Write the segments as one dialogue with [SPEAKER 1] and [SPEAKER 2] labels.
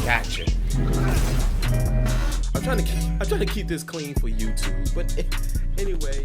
[SPEAKER 1] Gotcha. I'm trying to keep this clean for YouTube, but anyway.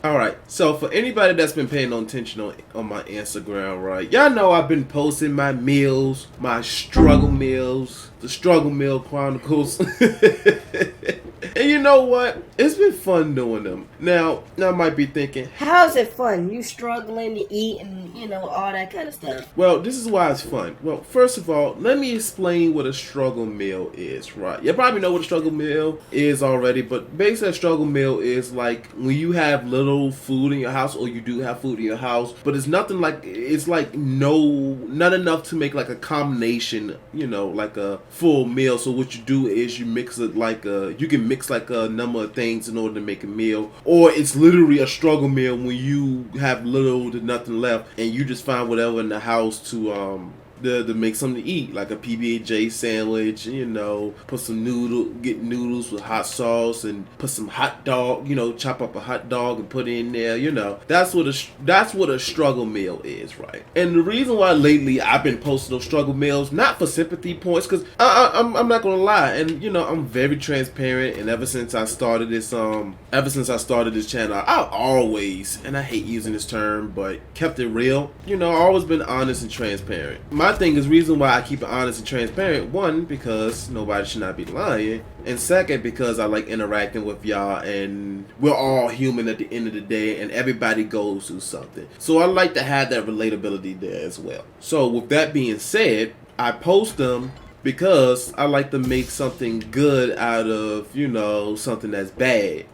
[SPEAKER 1] Alright, so for anybody that's been paying no attention on my Instagram, right, y'all know I've been posting my meals, my struggle meals, the struggle meal chronicles. And you know what? It's been fun doing them. Now I might be thinking,
[SPEAKER 2] how's it fun? You struggling to eat and, all that kind of stuff.
[SPEAKER 1] Well, this is why it's fun. Well, first of all, let me explain what a struggle meal is, right? You probably know what a struggle meal is already, but basically a struggle meal is like when you have little food in your house, or you do have food in your house, but it's nothing like, it's like not enough to make like a combination, like a full meal. So what you do is you mix it like you can mix like a number of things in order to make a meal, or it's literally a struggle meal when you have little to nothing left and you just find whatever in the house to make something to eat, like a PB&J sandwich, put some get noodles with hot sauce and put some hot dog, chop up a hot dog and put it in there, That's what a struggle meal is, right? And the reason why lately I've been posting those struggle meals, not for sympathy points, because I'm not gonna lie, and I'm very transparent, and ever since I started this channel, I always, and I hate using this term, but kept it real. I've always been honest and transparent. My thing is, reason why I keep it honest and transparent, one, because nobody should not be lying, and second, because I like interacting with y'all, and we're all human at the end of the day, and everybody goes through something. So I like to have that relatability there as well. So with that being said, I post them because I like to make something good out of, something that's bad.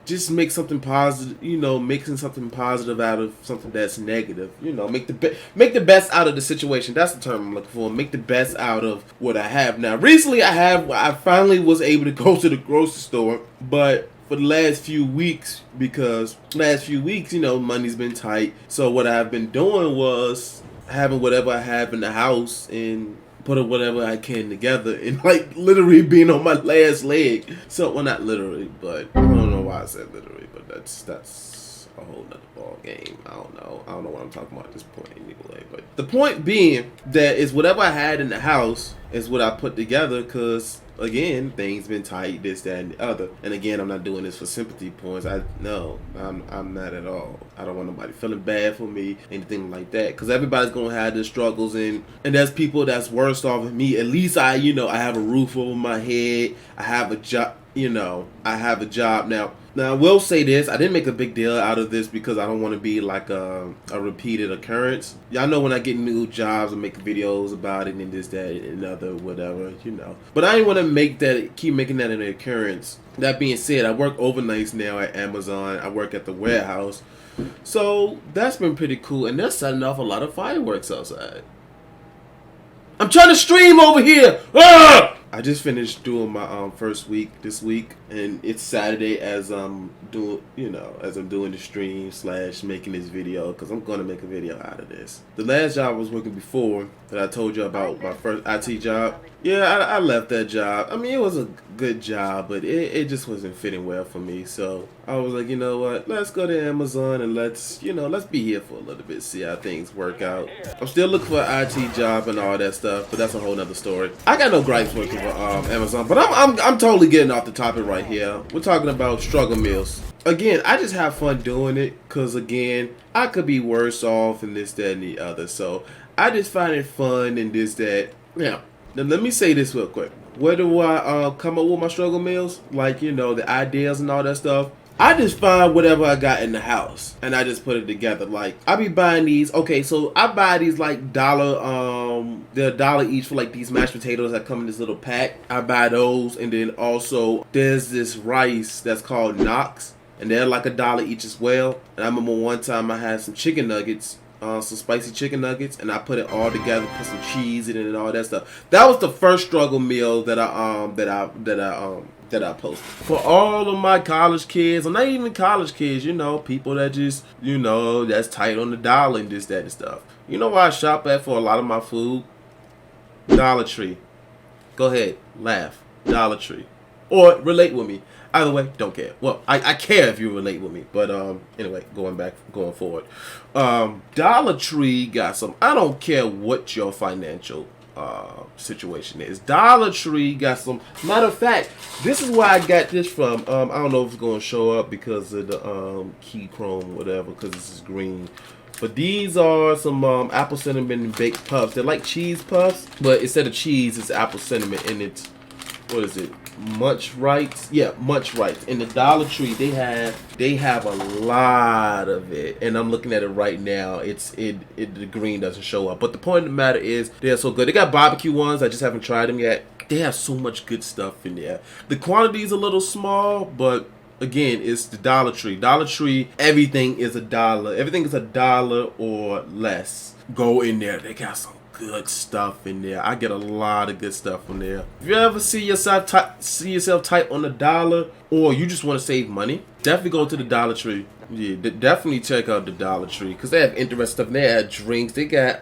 [SPEAKER 1] Just make something positive, making something positive out of something that's negative. Make the best out of the situation. That's the term I'm looking for. Make the best out of what I have. Now, recently I finally was able to go to the grocery store, but for the last few weeks, money's been tight. So what I've been doing was having whatever I have in the house and putting whatever I can together, and like literally being on my last leg. So, well, not literally, but I don't know why I said literally, but that's a whole nother ball game. I don't know what I'm talking about at this point anyway. But the point being that is whatever I had in the house is what I put together, because again, things been tight, this, that, and the other. And again, I'm not doing this for sympathy points. I'm not at all. I don't want nobody feeling bad for me, anything like that, because everybody's gonna have their struggles, and there's people that's worse off than me. At least I have a roof over my head. I have a job. I have a job now. Now, I will say this, I didn't make a big deal out of this because I don't want to be like a repeated occurrence. Y'all know when I get new jobs, I make videos about it and this, that, and other, whatever, But I didn't want to keep making that an occurrence. That being said, I work overnights now at Amazon. I work at the warehouse. So, that's been pretty cool, and they're setting off a lot of fireworks outside. I'm trying to stream over here! Ah! I just finished doing my first week this week, and it's Saturday as I'm doing the stream / making this video, because I'm gonna make a video out of this. The last job I was working before that I told you about, my first IT job. Yeah, I left that job. I mean, it was a good job, but it just wasn't fitting well for me. So I was like, you know what? Let's go to Amazon and let's be here for a little bit, see how things work out. I'm still looking for an IT job and all that stuff, but that's a whole nother story. I got no gripes working for Amazon, but I'm totally getting off the topic right here. We're talking about struggle meals. Again, I just have fun doing it, because again, I could be worse off and this, that, and the other. So I just find it fun and this, that. Now let me say this real quick. Where do I come up with my struggle meals? Like, the ideas and all that stuff. I just find whatever I got in the house and I just put it together. Like, I be buying these. Okay, so I buy these like they're $1 each for like these mashed potatoes that come in this little pack. I buy those, and then also there's this rice that's called Knox, and they're like $1 each as well. And I remember one time I had some chicken nuggets, some spicy chicken nuggets, and I put it all together, put some cheese in it and all that stuff. That was the first struggle meal that I posted. For all of my college kids, or not even college kids, people that just, that's tight on the dollar and this, that, and stuff. You know where I shop at for a lot of my food? Dollar Tree. Go ahead, laugh. Dollar Tree. or relate with me. Either way, don't care. Well, I care if you relate with me, but anyway, going forward, Dollar Tree got some. I don't care what your financial situation is. Dollar Tree got some. Matter of fact, this is where I got this from. I don't know if it's going to show up because of the key chrome, whatever, because this is green. But these are some apple cinnamon baked puffs. They're like cheese puffs, but instead of cheese, it's apple cinnamon, and it's, what is it? Munch Rights. Yeah, Munch Rights. In the Dollar Tree, they have a lot of it, and I'm looking at it right now. The green doesn't show up, but the point of the matter is they're so good. They got barbecue ones. I just haven't tried them yet. They have so much good stuff in there. The quantity is a little small, but again, it's the Dollar Tree. Dollar Tree, everything is $1. Everything is $1 or less. Go in there. They got some good stuff in there. I get a lot of good stuff from there. If you ever see yourself type on $1 or you just want to save money, definitely go to the Dollar Tree. Yeah, definitely check out the Dollar Tree because they have interesting stuff. They have drinks. They got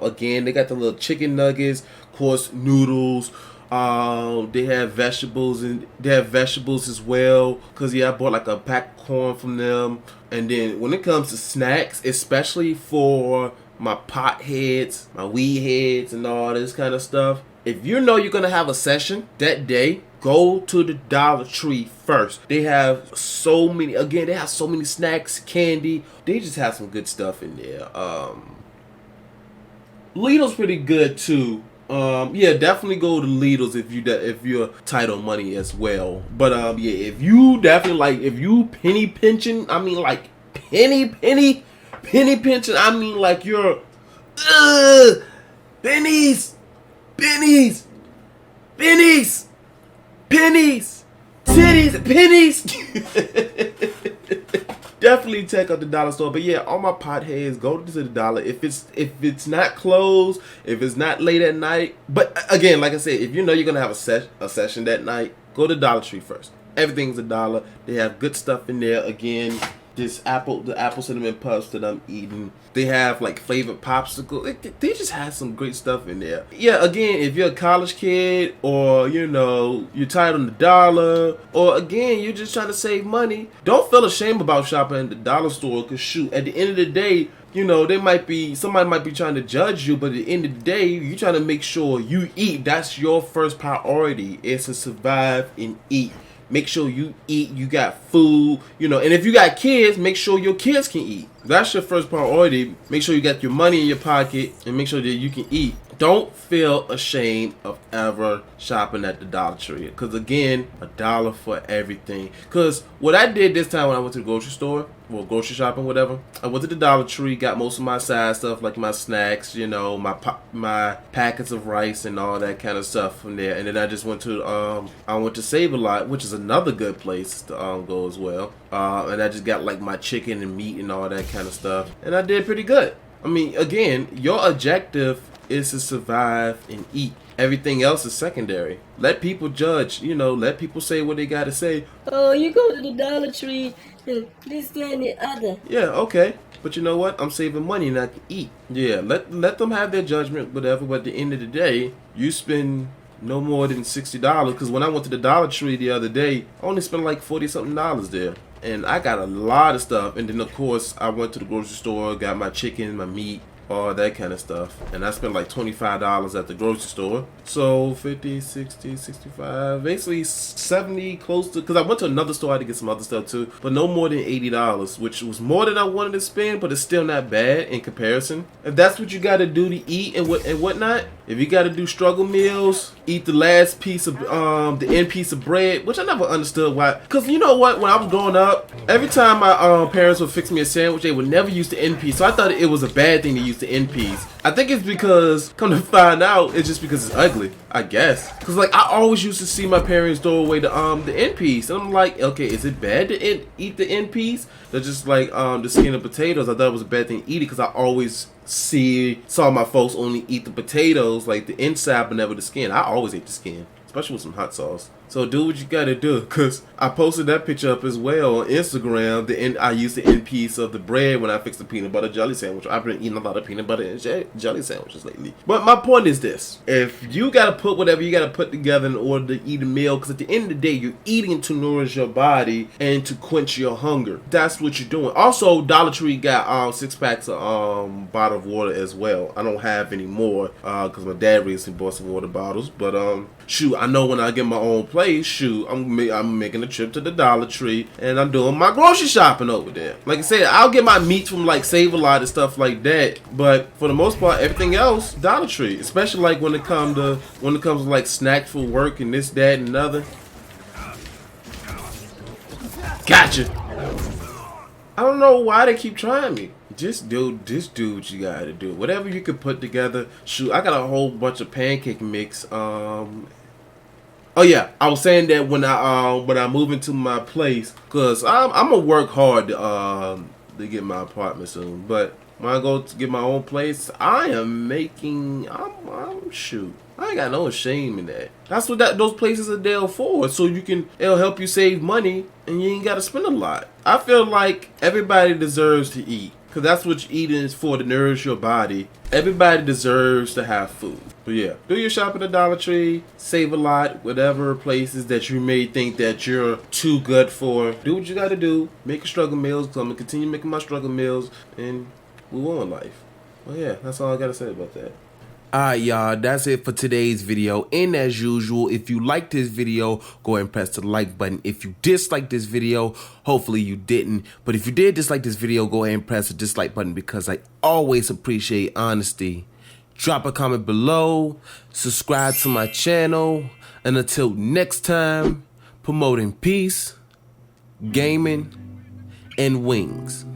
[SPEAKER 1] again, they got the little chicken nuggets, of course, noodles. They have vegetables, and they have vegetables as well. Cause yeah, I bought like a pack of corn from them. And then when it comes to snacks, especially for my pot heads, my weed heads, and all this kind of stuff, if you know you're gonna have a session that day, go to the Dollar Tree first. They have so many. Again, they have so many snacks, candy. They just have some good stuff in there. Lidl's pretty good too. Yeah, definitely go to Lidl's if you're tight on money as well. But yeah, if you definitely like, if you penny pinching, I mean like penny pinching, I mean like you're pennies, titties, pennies. Definitely check out the dollar store. But yeah, all my potheads, go to the dollar. If it's not closed, if it's not late at night. But again, like I said, if you know you're gonna have a session that night, go to Dollar Tree first. Everything's $1. They have good stuff in there. Again, the apple cinnamon puffs that I'm eating. They have like flavored popsicle. They just have some great stuff in there. Yeah, again, if you're a college kid, or you know you're tight on the dollar, or again you're just trying to save money, don't feel ashamed about shopping at the dollar store. Cause shoot, at the end of the day, you know somebody might be trying to judge you, but at the end of the day, you're trying to make sure you eat. That's your first priority, is to survive and eat. Make sure you eat, you got food, you know, and if you got kids, make sure your kids can eat. That's your first priority. Make sure you got your money in your pocket and make sure that you can eat. Don't feel ashamed of ever shopping at the Dollar Tree. Because again, $1 for everything. Because what I did this time when I went to the grocery store, well, grocery shopping, whatever, I went to the Dollar Tree, got most of my side stuff, like my snacks, you know, my packets of rice and all that kind of stuff from there. And then I just went to Save-A-Lot, which is another good place to go as well. And I just got like my chicken and meat and all that kind of stuff. And I did pretty good. I mean, again, your objective is to survive and eat. Everything else is secondary. Let people judge, you know, let people say what they gotta say.
[SPEAKER 2] Oh, you go to the Dollar Tree, this, that, and the other.
[SPEAKER 1] Yeah, okay. But you know what? I'm saving money and I can eat. Yeah, let them have their judgment, whatever. But at the end of the day, you spend no more than $60. Because when I went to the Dollar Tree the other day, I only spent like $40-something there. And I got a lot of stuff. And then, of course, I went to the grocery store, got my chicken, my meat, all that kind of stuff. And I spent like $25 at the grocery store. So 50, 60, 65, basically 70, close to, because I went to another store, I had to get some other stuff too, but no more than $80, which was more than I wanted to spend, but it's still not bad in comparison. If that's what you got to do to eat and whatnot, if you got to do struggle meals, eat the last piece of the end piece of bread, which I never understood why. Because you know what, when I was growing up, every time my parents would fix me a sandwich, they would never use the end piece. So I thought it was a bad thing to use the end piece. I think it's because, come to find out, it's just because it's ugly, I guess. Because like I always used to see my parents throw away the end piece, and I'm like, okay, is it bad to eat the end piece? They're just like the skin of potatoes. I thought it was a bad thing to eat it because I always saw my folks only eat the potatoes, like the inside, but never the skin. I always ate the skin, especially with some hot sauce. So do what you gotta do, cause I posted that picture up as well on Instagram. I used the end piece of the bread when I fixed the peanut butter jelly sandwich. I've been eating a lot of peanut butter and jelly sandwiches lately. But my point is this: if you gotta put whatever you gotta put together in order to eat a meal, cause at the end of the day, you're eating to nourish your body and to quench your hunger. That's what you're doing. Also, Dollar Tree got 6 packs of bottled water as well. I don't have any more cause my dad recently bought some water bottles. But shoot, I know when I get my own place, shoot, I'm making a trip to the Dollar Tree and I'm doing my grocery shopping over there. Like I said, I'll get my meats from like Save-A-Lot and stuff like that, but for the most part, everything else Dollar Tree. Especially like when it comes to like snacks for work and this, that, and another. Gotcha. I don't know why they keep trying me. Just do what you gotta do. Whatever you can put together. Shoot, I got a whole bunch of pancake mix. Oh yeah, I was saying that when I move into my place, cause I'm gonna work hard to get my apartment soon. But when I go to get my own place, I'm shoot. I ain't got no shame in that. That's what those places are there for. So it'll help you save money and you ain't gotta spend a lot. I feel like everybody deserves to eat. Cause that's what eating is for, to nourish your body. Everybody deserves to have food. But yeah, do your shopping at Dollar Tree, Save-A-Lot, whatever places that you may think that you're too good for. Do what you gotta do. Make your struggle meals. Cause I'm gonna continue making my struggle meals and move on in life. Well yeah, that's all I gotta say about that. Alright y'all, that's it for today's video. And as usual, if you like this video, go ahead and press the like button. If you dislike this video, hopefully you didn't. But if you did dislike this video, go ahead and press the dislike button because I always appreciate honesty. Drop a comment below, subscribe to my channel, and until next time, promoting peace, gaming, and wings.